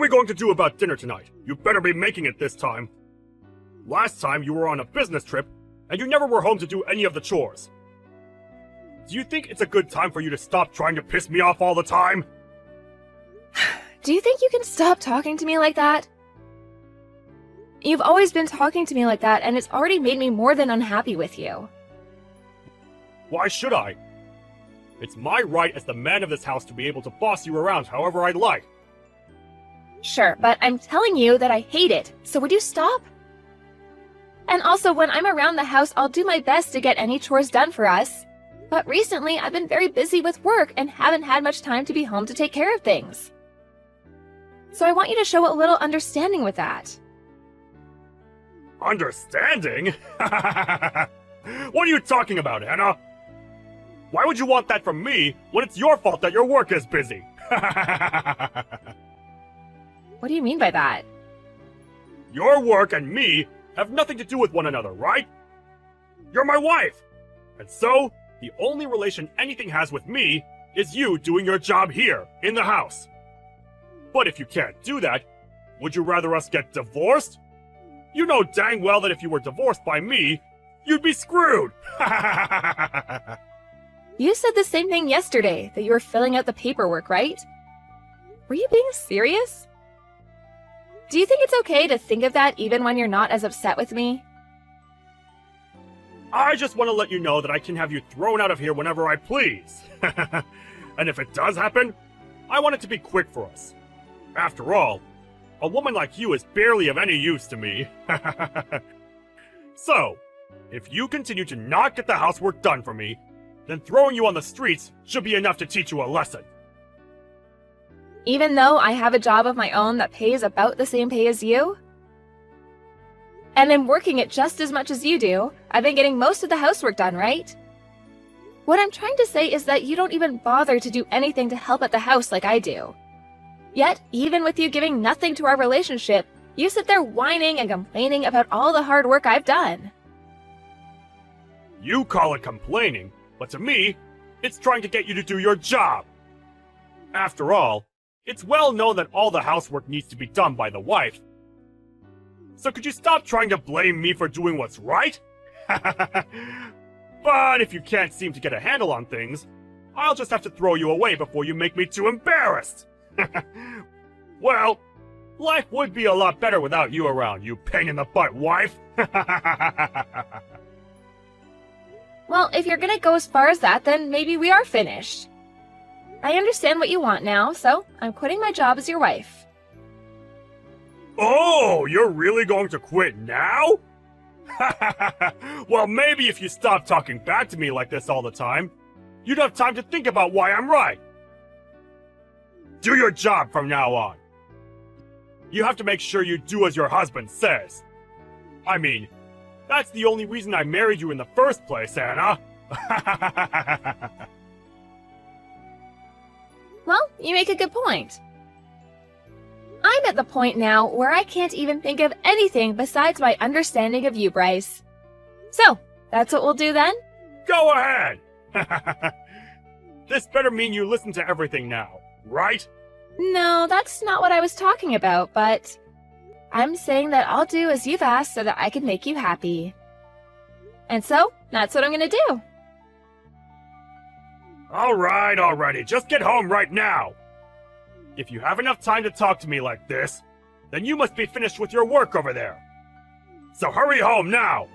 we going to do about dinner tonight? You better be making it this time. Last time you were on a business trip, and you never were home to do any of the chores. Do you think it's a good time for you to stop trying to piss me off all the time? Do you think you can stop talking to me like that? You've always been talking to me like that, and it's already made me more than unhappy with you. Why should I? It's my right as the man of this house to be able to boss you around however I'd like. Sure, but I'm telling you that I hate it, so would you stop? And also, when I'm around the house, I'll do my best to get any chores done for us. But recently, I've been very busy with work and haven't had much time to be home to take care of things. So I want you to show a little understanding with that. Understanding? What are you talking about, Anna? Why would you want that from me when it's your fault that your work is busy? What do you mean by that? Your work and me have nothing to do with one another, right? You're my wife! And so, the only relation anything has with me is you doing your job here, in the house. But if you can't do that, would you rather us get divorced? You know dang well that if you were divorced by me, you'd be screwed! You said the same thing yesterday, that you were filling out the paperwork, right? Were you being serious? Do you think it's okay to think of that even when you're not as upset with me? I just want to let you know that I can have you thrown out of here whenever I please. And if it does happen, I want it to be quick for us. After all, a woman like you is barely of any use to me. So, if you continue to not get the housework done for me, then throwing you on the streets should be enough to teach you a lesson. Even though I have a job of my own that pays about the same pay as you? And I'm working it just as much as you do. I've been getting most of the housework done, right? What I'm trying to say is that you don't even bother to do anything to help at the house like I do. Yet, even with you giving nothing to our relationship, you sit there whining and complaining about all the hard work I've done. You call it complaining, but to me, it's trying to get you to do your job. After all, it's well known that all the housework needs to be done by the wife. So could you stop trying to blame me for doing what's right? But if you can't seem to get a handle on things, I'll just have to throw you away before you make me too embarrassed. Well, life would be a lot better without you around, you pain-in-the-butt wife. Well, if you're gonna go as far as that, then maybe we are finished. I understand what you want now, so I'm quitting my job as your wife. Oh, you're really going to quit now? Well, maybe if you stop talking back to me like this all the time, you'd have time to think about why I'm right. Do your job from now on. You have to make sure you do as your husband says. I mean, that's the only reason I married you in the first place, Anna. Well, you make a good point. I'm at the point now where I can't even think of anything besides my understanding of you, Bryce. So, that's what we'll do then? Go ahead! This better mean you listen to everything now, right? No, that's not what I was talking about, but I'm saying that I'll do as you've asked so that I can make you happy. And so, that's what I'm gonna do. Alrighty, just get home right now. If you have enough time to talk to me like this, then you must be finished with your work over there. So hurry home now.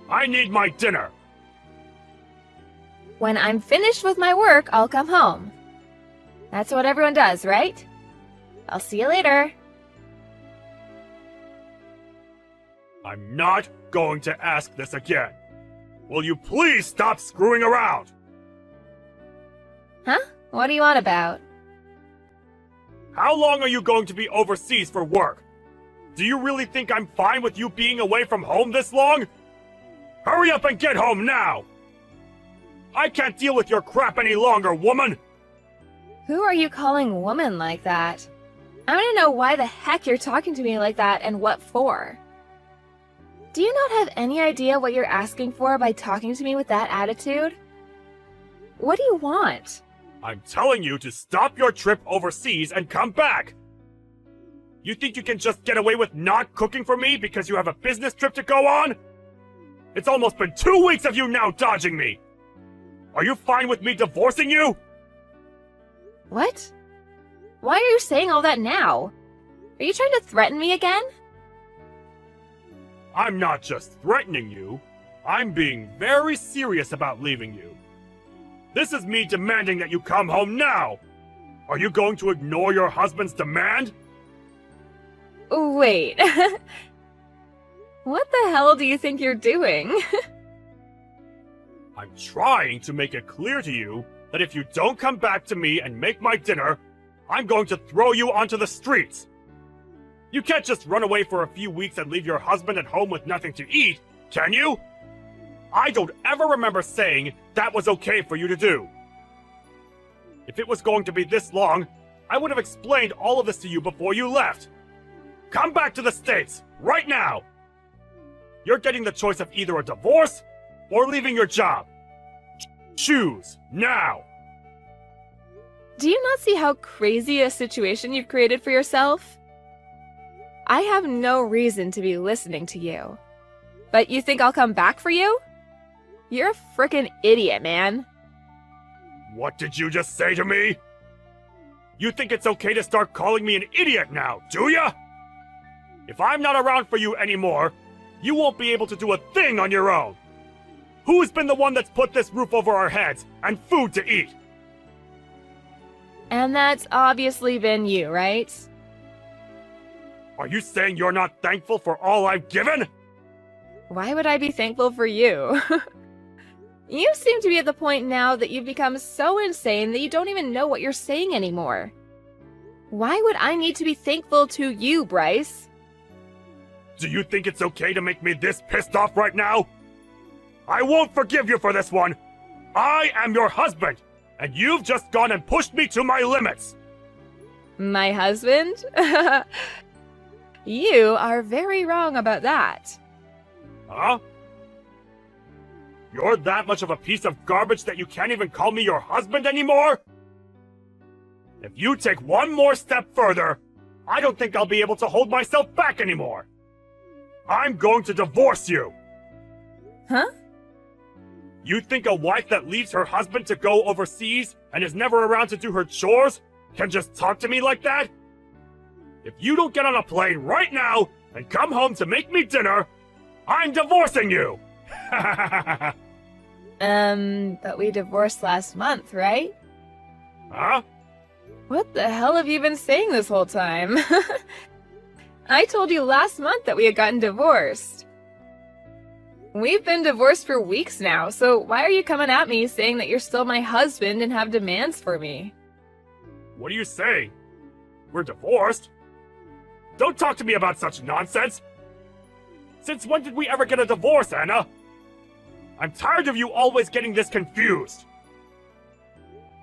I need my dinner. When I'm finished with my work, I'll come home. That's what everyone does, right? I'll see you later. I'm not going to ask this again. Will you please stop screwing around? Huh? What are you on about? How long are you going to be overseas for work? Do you really think I'm fine with you being away from home this long? Hurry up and get home now! I can't deal with your crap any longer, woman! Who are you calling woman like that? I want to know why the heck you're talking to me like that and what for. Do you not have any idea what you're asking for by talking to me with that attitude? What do you want? I'm telling you to stop your trip overseas and come back! You think you can just get away with not cooking for me because you have a business trip to go on? It's almost been 2 weeks of you now dodging me! Are you fine with me divorcing you? What? Why are you saying all that now? Are you trying to threaten me again? I'm not just threatening you. I'm being very serious about leaving you. This is me demanding that you come home now! Are you going to ignore your husband's demand? Wait. What the hell do you think you're doing? I'm trying to make it clear to you that if you don't come back to me and make my dinner, I'm going to throw you onto the streets. You can't just run away for a few weeks and leave your husband at home with nothing to eat, can you? I don't ever remember saying that was okay for you to do. If it was going to be this long, I would have explained all of this to you before you left. Come back to the States, right now! You're getting the choice of either a divorce or leaving your job. Choose, now! Do you not see how crazy a situation you've created for yourself? I have no reason to be listening to you. But you think I'll come back for you? You're a frickin' idiot, man. What did you just say to me? You think it's okay to start calling me an idiot now, do ya? If I'm not around for you anymore, you won't be able to do a thing on your own. Who's been the one that's put this roof over our heads and food to eat? And that's obviously been you, right? Are you saying you're not thankful for all I've given? Why would I be thankful for you? You seem to be at the point now that you've become so insane that you don't even know what you're saying anymore. Why would I need to be thankful to you, Bryce? Do you think it's okay to make me this pissed off right now? I won't forgive you for this one. I am your husband, and you've just gone and pushed me to my limits. My husband? You are very wrong about that. Huh? You're that much of a piece of garbage that you can't even call me your husband anymore? If you take one more step further, I don't think I'll be able to hold myself back anymore. I'm going to divorce you. Huh? You think a wife that leaves her husband to go overseas and is never around to do her chores can just talk to me like that? If you don't get on a plane right now and come home to make me dinner, I'm divorcing you! But we divorced last month, right? Huh? What the hell have you been saying this whole time? I told you last month that we had gotten divorced. We've been divorced for weeks now, so why are you coming at me saying that you're still my husband and have demands for me? What are you saying? We're divorced? Don't talk to me about such nonsense! Since when did we ever get a divorce, Anna? I'm tired of you always getting this confused!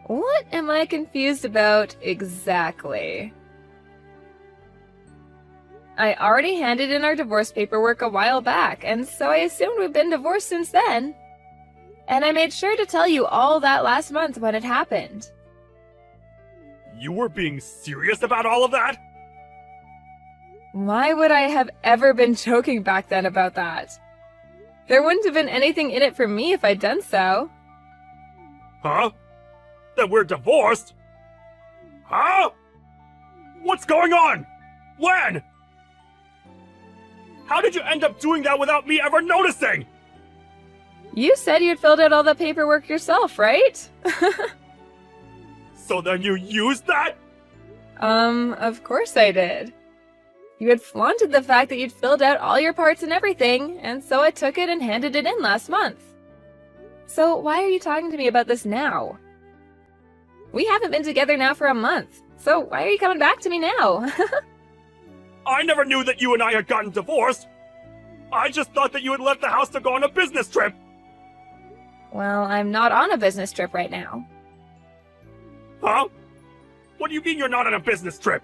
What am I confused about exactly? I already handed in our divorce paperwork a while back, and so I assumed we've been divorced since then. And I made sure to tell you all that last month when it happened. You were being serious about all of that? Why would I have ever been joking back then about that? There wouldn't have been anything in it for me if I'd done so. Huh? That we're divorced? Huh? What's going on? When? How did you end up doing that without me ever noticing? You said you'd filled out all the paperwork yourself, right? So then you used that? Of course I did. You had flaunted the fact that you'd filled out all your parts and everything, and so I took it and handed it in last month. So why are you talking to me about this now? We haven't been together now for a month, so why are you coming back to me now? I never knew that you and I had gotten divorced. I just thought that you had left the house to go on a business trip. Well, I'm not on a business trip right now. Huh? What do you mean you're not on a business trip?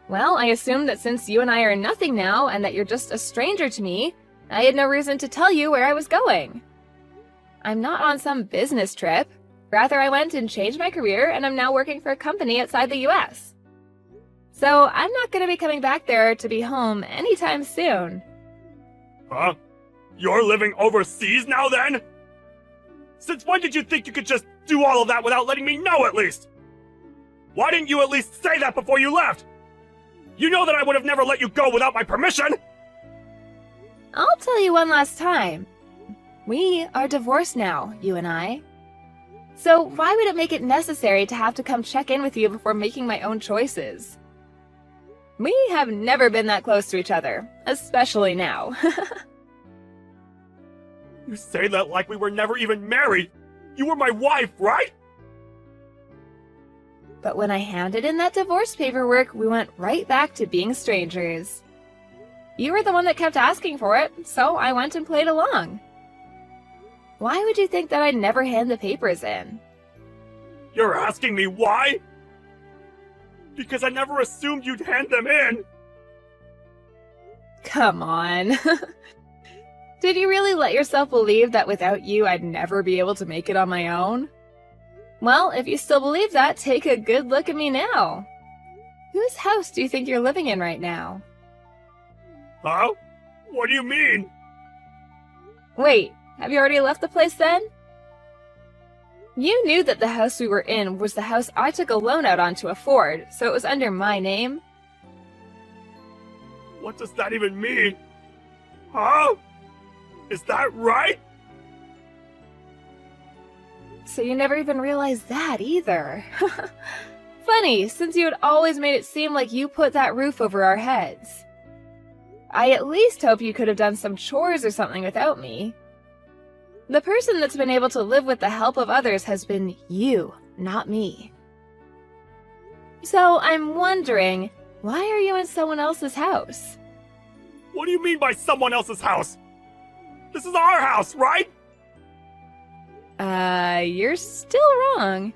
Well, I assumed that since you and I are nothing now, and that you're just a stranger to me, I had no reason to tell you where I was going. I'm not on some business trip. Rather, I went and changed my career, and I'm now working for a company outside the US. So I'm not going to be coming back there to be home anytime soon. Huh? You're living overseas now then? Since when did you think you could just do all of that without letting me know at least? Why didn't you at least say that before you left? You know that I would have never let you go without my permission! I'll tell you one last time. We are divorced now, you and I. So why would it make it necessary to have to come check in with you before making my own choices? We have never been that close to each other, especially now. You say that like we were never even married! You were my wife, right? But when I handed in that divorce paperwork, we went right back to being strangers. You were the one that kept asking for it, so I went and played along. Why would you think that I'd never hand the papers in? You're asking me why? Because I never assumed you'd hand them in! Come on. Did you really let yourself believe that without you I'd never be able to make it on my own? Well, if you still believe that, take a good look at me now. Whose house do you think you're living in right now? Huh? What do you mean? Wait, have you already left the place then? You knew that the house we were in was the house I took a loan out on to afford, so it was under my name. What does that even mean? Huh? Is that right? So you never even realized that either. Funny, since you had always made it seem like you put that roof over our heads. I at least hope you could have done some chores or something without me. The person that's been able to live with the help of others has been you, not me. So I'm wondering, why are you in someone else's house? What do you mean by someone else's house? This is our house, right? You're still wrong.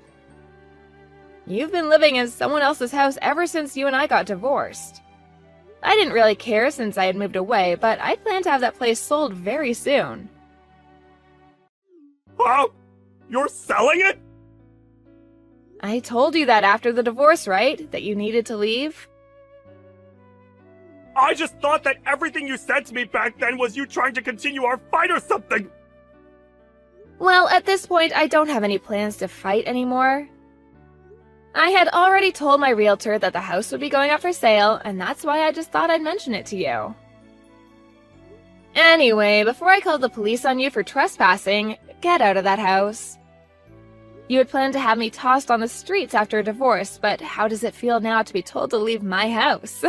You've been living in someone else's house ever since you and I got divorced. I didn't really care since I had moved away, but I plan to have that place sold very soon. Huh? You're selling it? I told you that after the divorce, right? That you needed to leave? I just thought that everything you said to me back then was you trying to continue our fight or something! Well, at this point, I don't have any plans to fight anymore. I had already told my realtor that the house would be going up for sale, and that's why I just thought I'd mention it to you. Anyway, before I called the police on you for trespassing, get out of that house. You had planned to have me tossed on the streets after a divorce, but how does it feel now to be told to leave my house?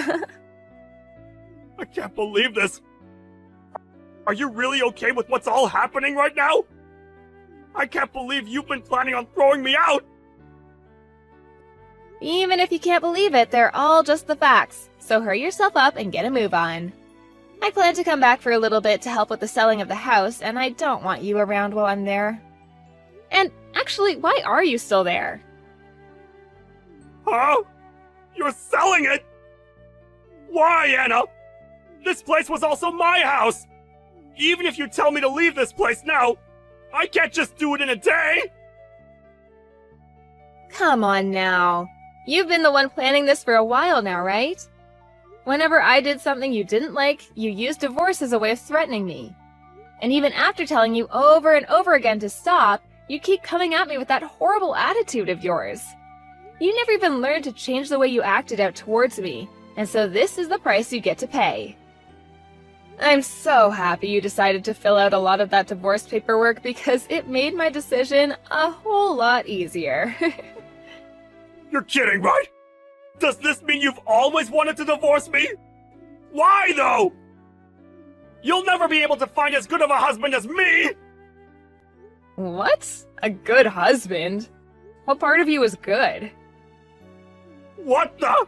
I can't believe this! Are you really okay with what's all happening right now? I can't believe you've been planning on throwing me out! Even if you can't believe it, they're all just the facts, so hurry yourself up and get a move on. I plan to come back for a little bit to help with the selling of the house, and I don't want you around while I'm there. And actually, why are you still there? Huh? You're selling it? Why, Anna? This place was also my house! Even if you tell me to leave this place now, I can't just do it in a day! Come on now. You've been the one planning this for a while now, right? Whenever I did something you didn't like, you used divorce as a way of threatening me. And even after telling you over and over again to stop, you keep coming at me with that horrible attitude of yours. You never even learned to change the way you acted out towards me, and so this is the price you get to pay. I'm so happy you decided to fill out a lot of that divorce paperwork because it made my decision a whole lot easier. You're kidding, right? Does this mean you've always wanted to divorce me? Why, though? You'll never be able to find as good of a husband as me! What? A good husband? What part of you is good? What the?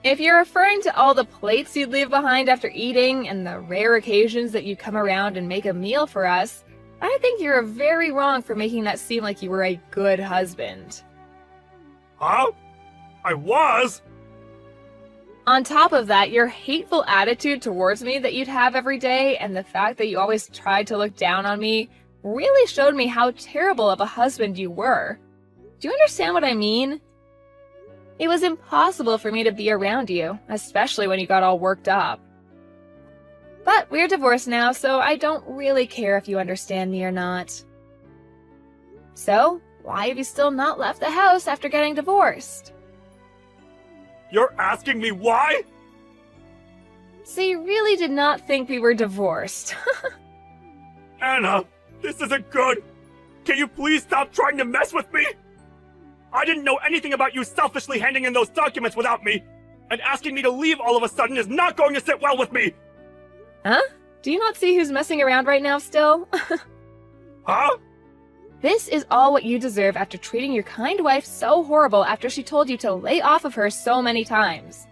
If you're referring to all the plates you'd leave behind after eating and the rare occasions that you come around and make a meal for us, I think you're very wrong for making that seem like you were a good husband. Huh? I was? On top of that, your hateful attitude towards me that you'd have every day and the fact that you always tried to look down on me really showed me how terrible of a husband you were. Do you understand what I mean? It was impossible for me to be around you, especially when you got all worked up. But we're divorced now, so I don't really care if you understand me or not. So, why have you still not left the house after getting divorced? You're asking me why? So you really did not think we were divorced. Anna, this isn't good. Can you please stop trying to mess with me? I didn't know anything about you selfishly handing in those documents without me, and asking me to leave all of a sudden is not going to sit well with me. Huh? Do you not see who's messing around right now still? Huh? This is all what you deserve after treating your kind wife so horrible after she told you to lay off of her so many times.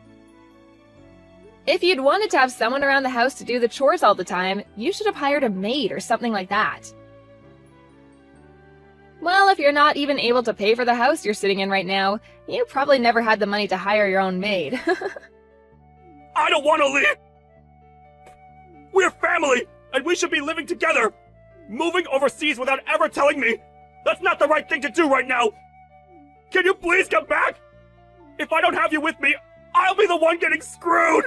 If you'd wanted to have someone around the house to do the chores all the time, you should have hired a maid or something like that. Well, if you're not even able to pay for the house you're sitting in right now, you probably never had the money to hire your own maid. I don't want to leave! We're family, and we should be living together! Moving overseas without ever telling me! That's not the right thing to do right now! Can you please come back? If I don't have you with me, I'll be the one getting screwed!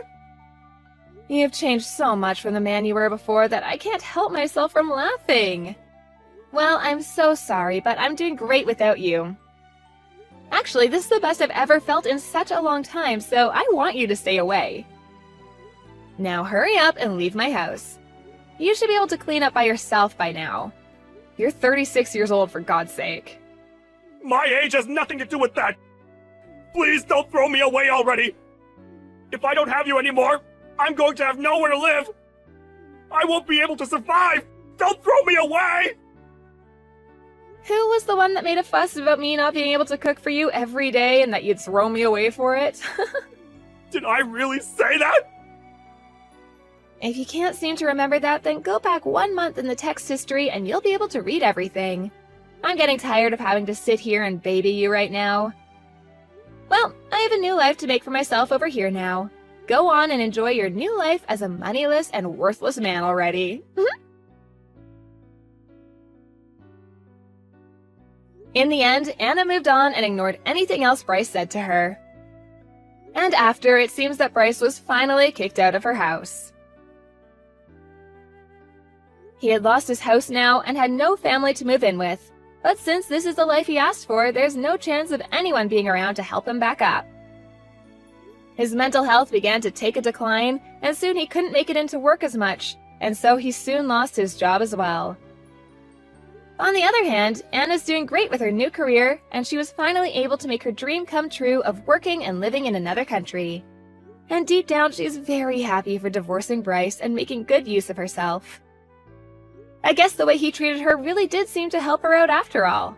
You've changed so much from the man you were before that I can't help myself from laughing. Well, I'm so sorry, but I'm doing great without you. Actually, this is the best I've ever felt in such a long time, so I want you to stay away. Now hurry up and leave my house. You should be able to clean up by yourself by now. You're 36 years old, for God's sake. My age has nothing to do with that! Please don't throw me away already! If I don't have you anymore, I'm going to have nowhere to live! I won't be able to survive! Don't throw me away! Who was the one that made a fuss about me not being able to cook for you every day and that you'd throw me away for it? Did I really say that? If you can't seem to remember that, then go back 1 month in the text history and you'll be able to read everything. I'm getting tired of having to sit here and baby you right now. Well, I have a new life to make for myself over here now. Go on and enjoy your new life as a moneyless and worthless man already. In the end, Anna moved on and ignored anything else Bryce said to her. And after, it seems that Bryce was finally kicked out of her house. He had lost his house now and had no family to move in with, but since this is the life he asked for, there's no chance of anyone being around to help him back up. His mental health began to take a decline, and soon he couldn't make it into work as much, and so he soon lost his job as well. On the other hand, Anna's doing great with her new career, and she was finally able to make her dream come true of working and living in another country. And deep down, she's very happy for divorcing Bryce and making good use of herself. I guess the way he treated her really did seem to help her out after all.